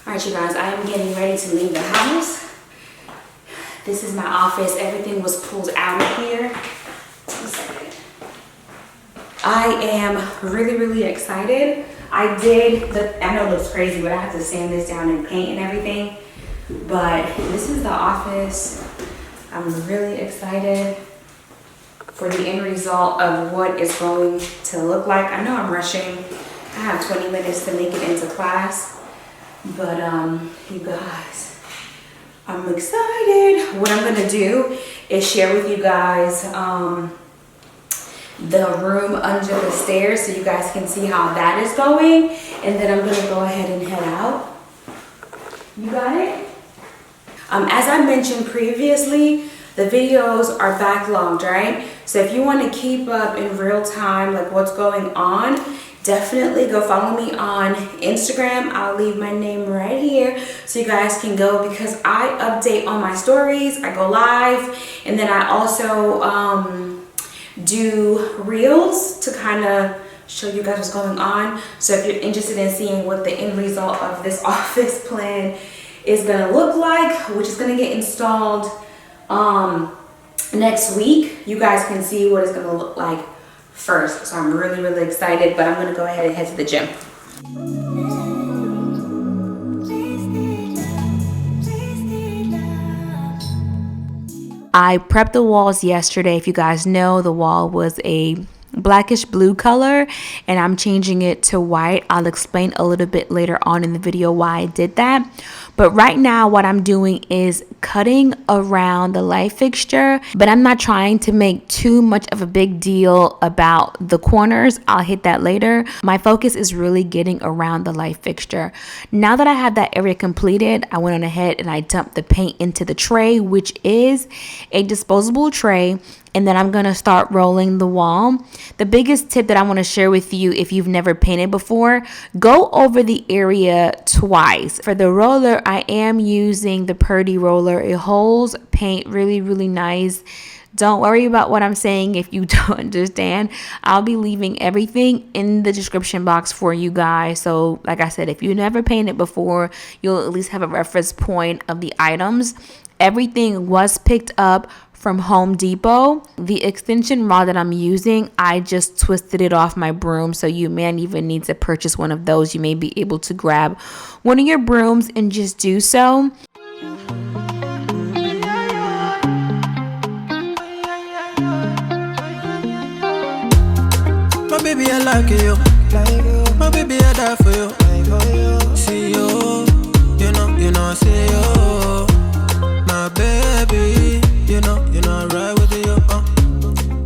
Alright, you guys, I am getting ready to leave the house. This is my office. Everything was pulled out of here. I am really excited. I know it looks crazy, but I have to sand this down and paint and everything. But this is the office. I'm really excited for the end result of what it's going to look like. I know I'm rushing. I have 20 minutes to make it into class. But you guys, I'm excited. What I'm gonna do is share with you guys the room under the stairs so you guys can see how that is going, and then I'm gonna go ahead and head out. You got it? As I mentioned previously, the videos are backlogged, right? So if you want to keep up in real time like what's going on, definitely go follow me on Instagram. I'll leave my name right here so you guys can go, because I update on my stories. I go live, and then I also do reels to kind of show you guys what's going on. So if you're interested in seeing what the end result of this office plan is gonna look like, which is gonna get installed next week, you guys can see what it's gonna look like first. So I'm really excited, but I'm gonna go ahead and head to the gym. I prepped the walls yesterday. If you guys know, the wall was a blackish blue color and I'm changing it to white. I'll explain a little bit later on in the video why I did that. But right now what I'm doing is cutting around the light fixture, but I'm not trying to make too much of a big deal about the corners. I'll hit that later. My focus is really getting around the light fixture. Now that I have that area completed, I went on ahead and I dumped the paint into the tray, which is a disposable tray. And then I'm going to start rolling the wall. The biggest tip that I want to share with you, if you've never painted before, go over the area twice. For the roller, I am using the Purdy roller. It holds paint really nice. Don't worry about what I'm saying if you don't understand. I'll be leaving everything in the description box for you guys. So like I said, if you never painted before, you'll at least have a reference point of the items. Everything was picked up from Home Depot. The extension rod that I'm using, I just twisted it off my broom, so you may not even need to purchase one of those. You may be able to grab one of your brooms and just do so. My baby, I like you. My baby, I die for you. See you, you know, see you. My baby, you know, right with you.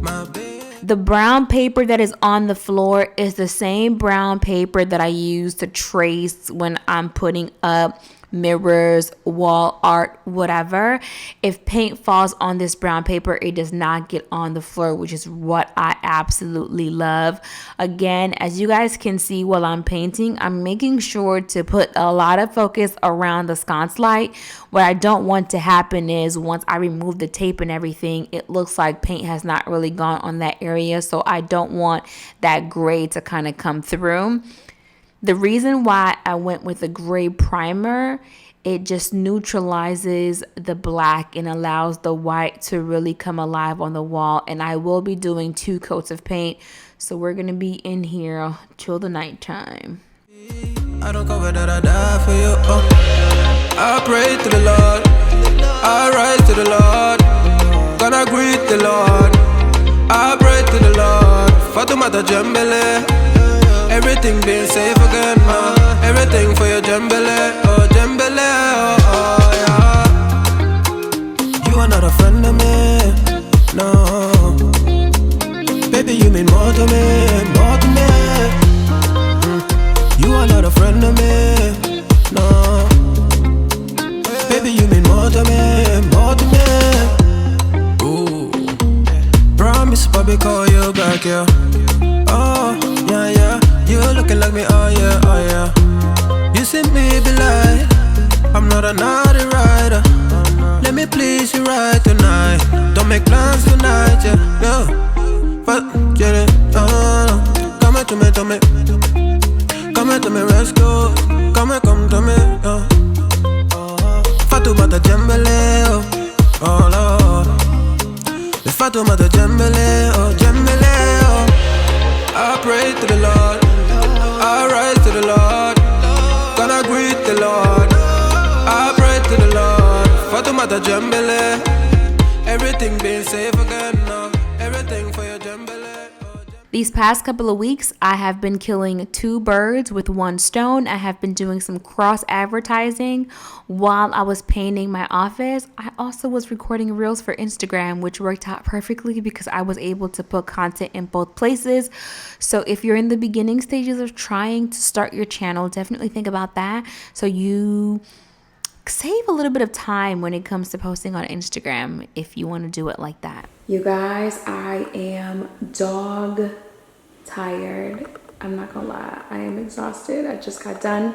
My baby. The brown paper that is on the floor is the same brown paper that I use to trace when I'm putting up mirrors, wall art, whatever. If paint falls on this brown paper, it does not get on the floor, which is what I absolutely love. Again, as you guys can see while I'm painting, I'm making sure to put a lot of focus around the sconce light. What I don't want to happen is once I remove the tape and everything, it looks like paint has not really gone on that area. So I don't want that gray to kind of come through. The reason why I went with a gray primer, it just neutralizes the black and allows the white to really come alive on the wall. And I will be doing 2 coats of paint, so we're gonna be in here till the nighttime. I don't cover that, I die for you. I pray to the Lord, I rise to the Lord, gonna greet the Lord. I pray to the Lord, Fatumata Jambele. Everything being safe again, everything for your Jambele, oh Jambele, oh yeah. You are not a friend of me, no. Baby, you mean more to me, more to me. You are not a friend of me, no. Baby, you mean more to me, more to me. Ooh. Promise, Bobby, call you back, yeah. Oh, yeah. You looking like me, oh yeah. You see me be like, I'm not a naughty rider. Let me please you right tonight. Don't make plans tonight, yeah. But get it, come to me. Come to me, let's go. Come to me, Fatumata Jembele, oh Jembele, oh. I pray to the Lord, I rise to the Lord, gonna greet the Lord. I pray to the Lord, Fatumata Jembele. Everything being safe again now, everything for your Jembele. These past couple of weeks, I have been killing 2 birds with 1 stone. I have been doing some cross advertising while I was painting my office. I also was recording reels for Instagram, which worked out perfectly because I was able to put content in both places. So if you're in the beginning stages of trying to start your channel, definitely think about that so you save a little bit of time when it comes to posting on Instagram if you want to do it like that. You guys, I am dog tired. I'm not gonna lie, I am exhausted. I just got done.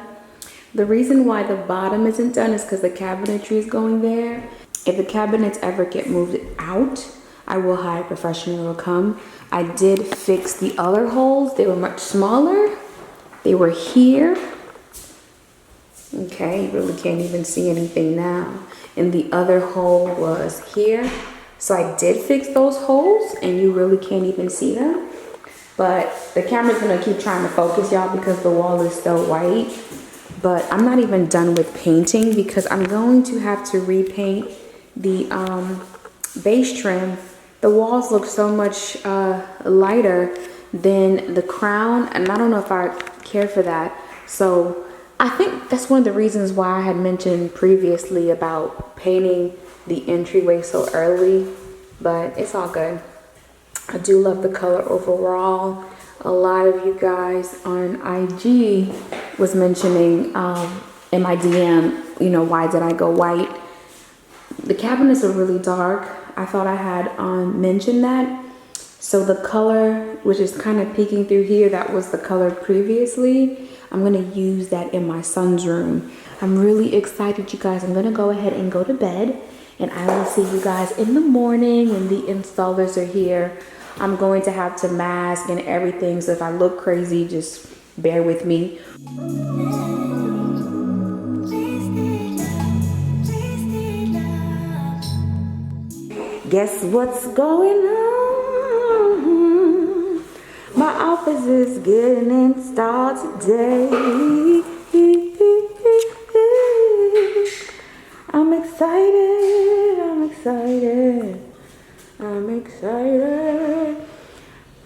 The reason why the bottom isn't done is because the cabinetry is going there. If the cabinets ever get moved out, I will hire a professional to come. I did fix the other holes. They were much smaller. They were here. Okay, you really can't even see anything now. And the other hole was here. So I did fix those holes and you really can't even see them. But the camera's gonna keep trying to focus y'all because the wall is still white. But I'm not even done with painting because I'm going to have to repaint the base trim. The walls look so much lighter than the crown and I don't know if I care for that. So I think that's one of the reasons why I had mentioned previously about painting the entryway so early, but it's all good. I do love the color overall. A lot of you guys on IG was mentioning in my DM, you know, why did I go white? The cabinets are really dark. I thought I had mentioned that. So the color, which is kind of peeking through here, that was the color previously. I'm gonna use that in my son's room. I'm really excited, you guys. I'm gonna go ahead and go to bed and I will see you guys in the morning when the installers are here. I'm going to have to mask and everything, so if I look crazy, just bear with me. Guess what's going on? My office is getting installed today. I'm excited, I'm excited, I'm excited.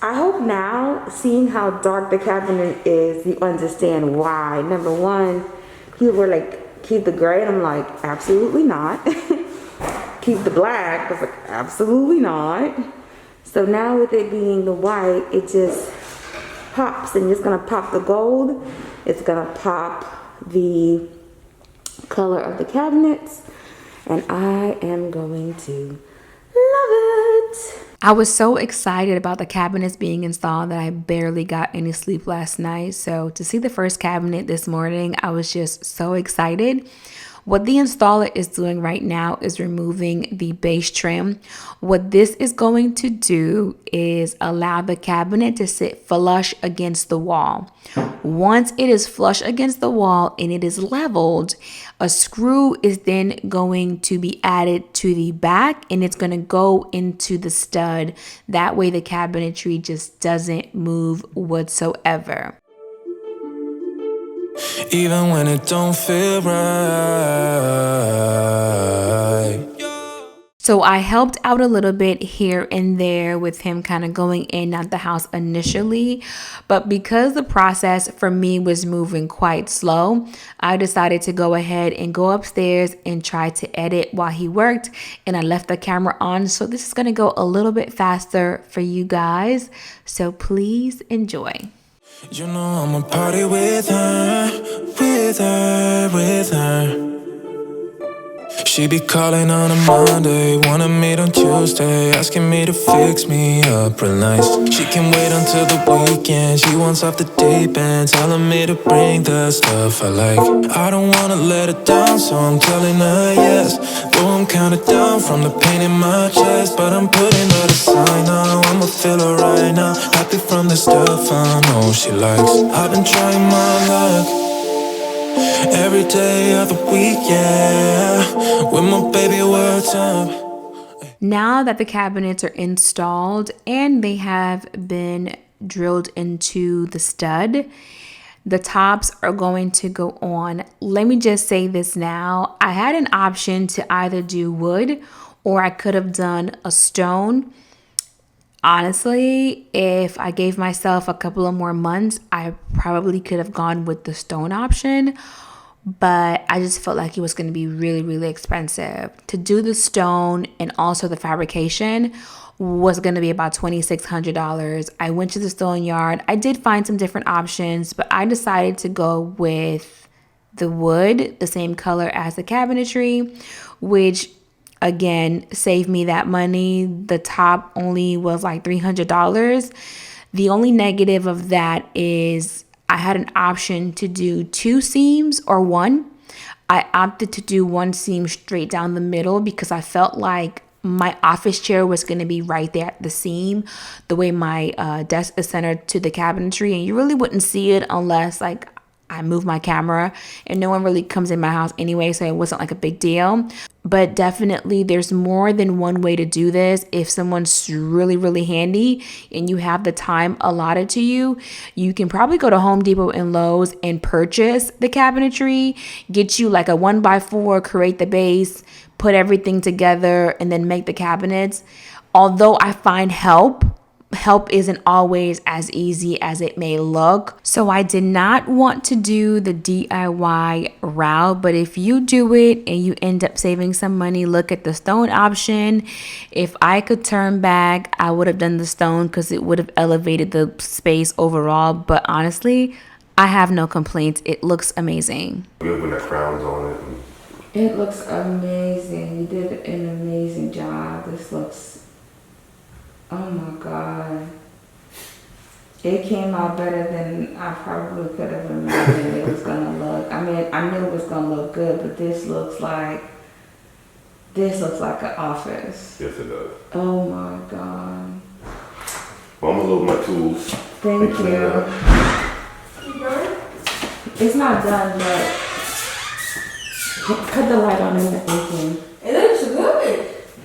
I hope now, seeing how dark the cabinet is, you understand why. Number one, people were like, keep the gray, and I'm like, absolutely not. Keep the black, I was like, absolutely not. So now with it being the white, it just pops, and it's gonna pop the gold. It's gonna pop the color of the cabinets, and I am going to love it. I was so excited about the cabinets being installed that I barely got any sleep last night. So to see the first cabinet this morning, I was just so excited. What the installer is doing right now is removing the base trim. What this is going to do is allow the cabinet to sit flush against the wall. Once it is flush against the wall and it is leveled, a screw is then going to be added to the back and it's going to go into the stud. That way the cabinetry just doesn't move whatsoever. Even when it don't feel right. So I helped out a little bit here and there with him kind of going in and out the house initially, but because the process for me was moving quite slow, I decided to go ahead and go upstairs and try to edit while he worked, and I left the camera on. So this is going to go a little bit faster for you guys, so please enjoy. You know I'ma party with her, with her, with her. She be calling on a Monday, wanna meet on Tuesday, asking me to fix me up real nice. She can wait until the weekend, she wants off the deep end, telling me to bring the stuff I like. I don't wanna let her down, so I'm telling her yes. Though I'm kinda down from the pain in my chest, but I'm putting her to sign now. I'ma feel her right now, happy from the stuff I know she likes. I've been trying my luck every day of the week, yeah. With my baby, what's up? Now that the cabinets are installed and they have been drilled into the stud, the tops are going to go on. Let me just say this now. I had an option to either do wood or I could have done a stone. Honestly, if I gave myself a couple of more months, I probably could have gone with the stone option. But I just felt like it was going to be really, really expensive. To do the stone and also the fabrication was going to be about $2,600. I went to the stone yard. I did find some different options, but I decided to go with the wood, the same color as the cabinetry, which again saved me that money. The top only was like $300. The only negative of that is I had an option to do 2 seams or 1. I opted to do 1 seam straight down the middle because I felt like my office chair was going to be right there at the seam, the way my desk is centered to the cabinetry, and you really wouldn't see it unless like I move my camera, and no one really comes in my house anyway, so it wasn't like a big deal. But definitely there's more than one way to do this. If someone's really, really handy and you have the time allotted to you, you can probably go to Home Depot and Lowe's and purchase the cabinetry, get you like a 1x4, create the base, put everything together, and then make the cabinets. Although I find help isn't always as easy as it may look. So I did not want to do the DIY route, but if you do it and you end up saving some money, look at the stone option. If I could turn back, I would have done the stone because it would have elevated the space overall. But honestly, I have no complaints. It looks amazing. Good when the crown's on it. It looks amazing. You did an amazing job. This looks, oh my God. It came out better than I probably could have imagined it was gonna look. I mean, I knew it was gonna look good, but this looks like an office. Yes, it does. Oh my God. Well, I'm gonna load my tools. Thank you. It's not done, but cut the light on in the thinking. It looks good.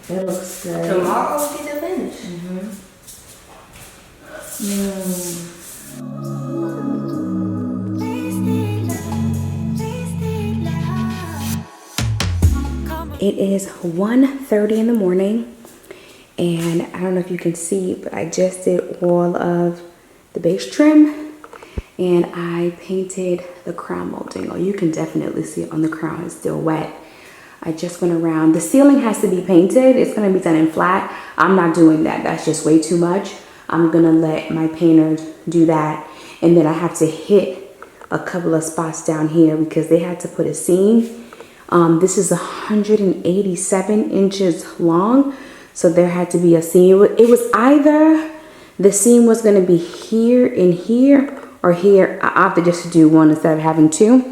It looks good. Tomorrow we'll get the finish. It is 1:30 in the morning, and I don't know if you can see, but I just did all of the base trim, and I painted the crown molding. Oh, you can definitely see it on the crown. It's still wet. I just went around. The ceiling has to be painted. It's going to be done in flat. I'm not doing that. That's just way too much. I'm going to let my painter do that. And then I have to hit a couple of spots down here because they had to put a seam. This is 187 inches long. So there had to be a seam. It was either the seam was going to be here and here or here. I opted just to do one instead of having 2.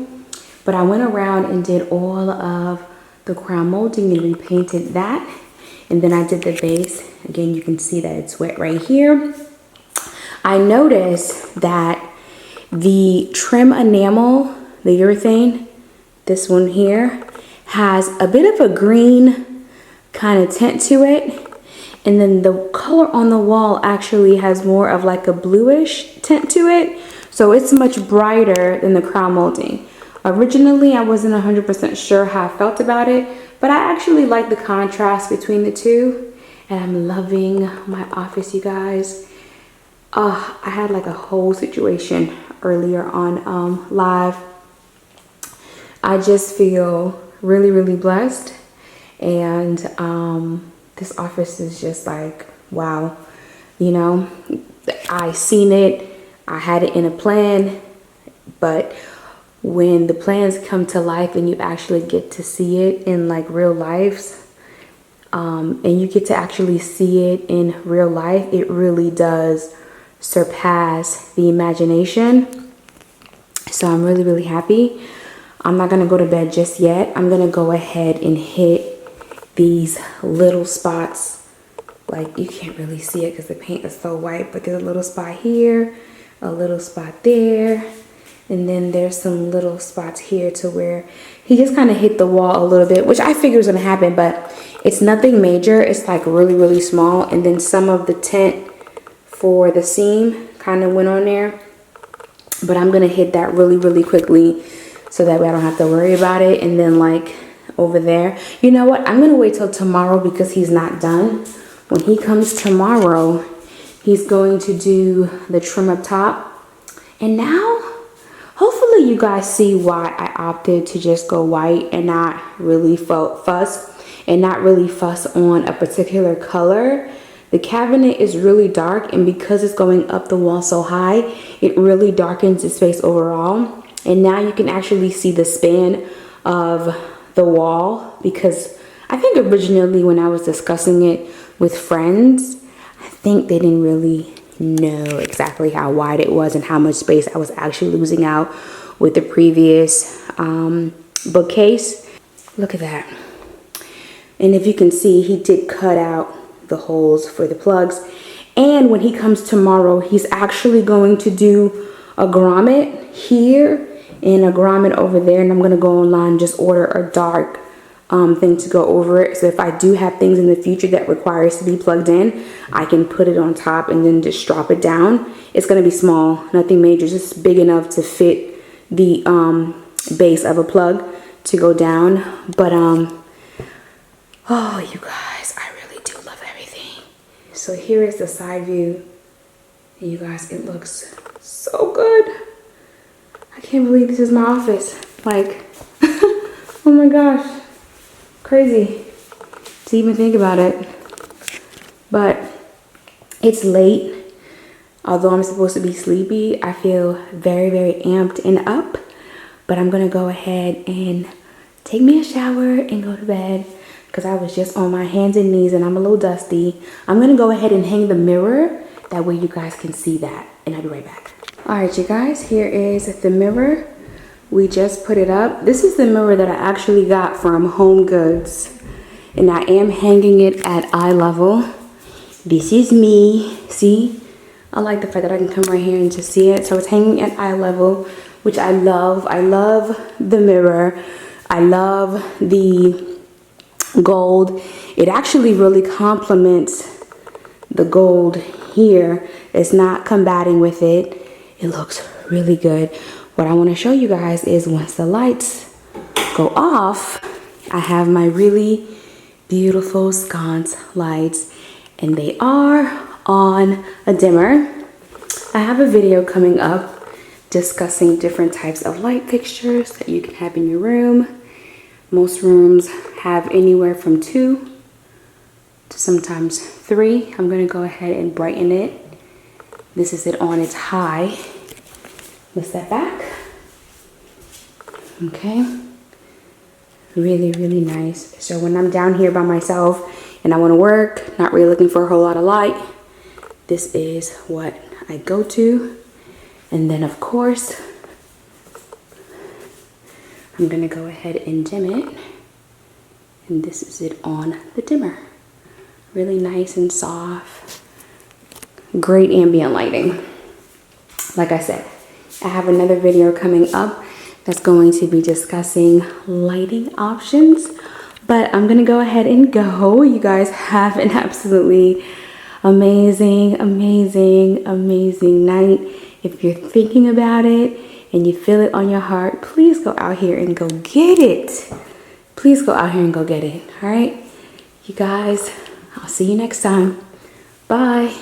But I went around and did all of the crown molding and repainted that, and then I did the base. Again, you can see that it's wet right here. I noticed that the trim enamel, the urethane, this one here, has a bit of a green kind of tint to it, and then the color on the wall actually has more of like a bluish tint to it, so it's much brighter than the crown molding. Originally, I wasn't 100% sure how I felt about it, but I actually like the contrast between the two, and I'm loving my office, you guys. I had like a whole situation earlier on live. I just feel really, really blessed, and this office is just like, wow. You know, I seen it, I had it in a plan, but when the plans come to life and you actually get to see it in like real life, and you get to actually see it in real life, it really does surpass the imagination. So I'm really, really happy. I'm not gonna go to bed just yet. I'm gonna go ahead and hit these little spots. Like, you can't really see it because the paint is so white, but there's a little spot here, a little spot there, and then there's some little spots here to where he just kind of hit the wall a little bit, which I figure is gonna happen, but It's nothing major. It's like really, really small. And then some of the tint for the seam kind of went on there. But I'm going to hit that really, really quickly so that way I don't have to worry about it. And then like over there, you know what? I'm going to wait till tomorrow because he's not done. When he comes tomorrow, he's going to do the trim up top. And now, hopefully you guys see why I opted to just go white and not really fuss on a particular color. The cabinet is really dark, and because it's going up the wall so high, it really darkens the space overall. And now you can actually see the span of the wall, because I think originally when I was discussing it with friends, I think they didn't really know exactly how wide it was and how much space I was actually losing out with the previous bookcase. Look at that. And if you can see, he did cut out the holes for the plugs. And when he comes tomorrow, he's actually going to do a grommet here and a grommet over there. And I'm going to go online and just order a dark thing to go over it. So if I do have things in the future that requires to be plugged in, I can put it on top and then just drop it down. It's going to be small, nothing major, just big enough to fit the base of a plug to go down. But oh, you guys, I really do love everything. So here is the side view. And you guys, it looks so good. I can't believe this is my office. Like, oh my gosh. Crazy to even think about it. But it's late. Although I'm supposed to be sleepy, I feel very, very amped and up. But I'm going to go ahead and take me a shower and go to bed, because I was just on my hands and knees and I'm a little dusty. I'm going to go ahead and hang the mirror. That way you guys can see that. And I'll be right back. All right, you guys, here is the mirror. We just put it up. This is the mirror that I actually got from Home Goods. And I am hanging it at eye level. This is me. See? I like the fact that I can come right here and just see it. So it's hanging at eye level, which I love. I love the mirror. I love the gold. It actually really complements the gold here. It's not combating with it. It looks really good. What I want to show you guys is once the lights go off, I have my really beautiful sconce lights, and they are on a dimmer. I have a video coming up discussing different types of light fixtures that you can have in your room. Most rooms have anywhere from 2 to sometimes 3. I'm going to go ahead and brighten it. This is it on its high. Let's step back. Okay. Really, really nice. So when I'm down here by myself and I want to work, not really looking for a whole lot of light, this is what I go to. And then of course, I'm going to go ahead and dim it. And this is it on the dimmer. Really nice and soft. Great ambient lighting. Like I said, I have another video coming up that's going to be discussing lighting options. But I'm going to go ahead and go. You guys have an absolutely amazing, amazing, amazing night. If you're thinking about it and you feel it on your heart, please go out here and go get it. Please go out here and go get it. All right, you guys, I'll see you next time. Bye.